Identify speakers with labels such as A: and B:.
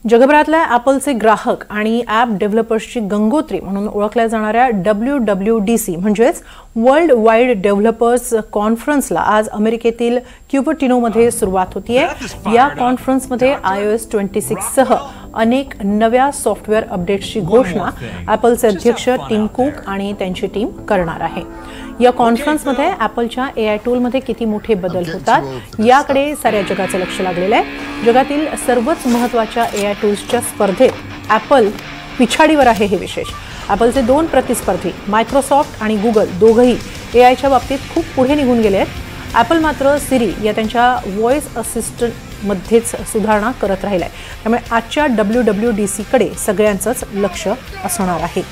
A: जगभरातल्या ॲपलचे ग्राहक आणि ॲप डेव्हलपर्सची गंगोत्री म्हणून ओळखल्या जाणाऱ्या WWDC म्हणजेच वर्ल्ड वाईड डेव्हलपर्स कॉन्फरन्सला आज अमेरिकेतील क्युपर्टिनोमध्ये सुरुवात होतीये। या कॉन्फरन्समध्ये iOS 26 सह अनेक नव्या सॉफ्टवेअर अपडेट्सची घोषणा ॲपलचे अध्यक्ष टिम कुक आणि त्यांची टीम करणार आहे। या कॉन्फरन्समध्ये ॲपलच्या AI टूलमध्ये किती मोठे बदल होतात याकडे साऱ्या जगाचं लक्ष लागलेलं आहे। जगातील सर्वच महत्त्वाच्या AI टूल्सच्या स्पर्धेत ॲपल पिछाडीवर आहे हे विशेष। ॲपलचे दोन प्रतिस्पर्धी मायक्रोसॉफ्ट आणि गुगल दोघंही AIच्या बाबतीत खूप पुढे निघून गेले आहेत। ॲपल मात्र सिरी या त्यांच्या व्हॉइस असिस्टंटमध्येच सुधारणा करत राहिलाय। त्यामुळे आजच्या WWDC कडे सगळ्यांचंच लक्ष असणार आहे।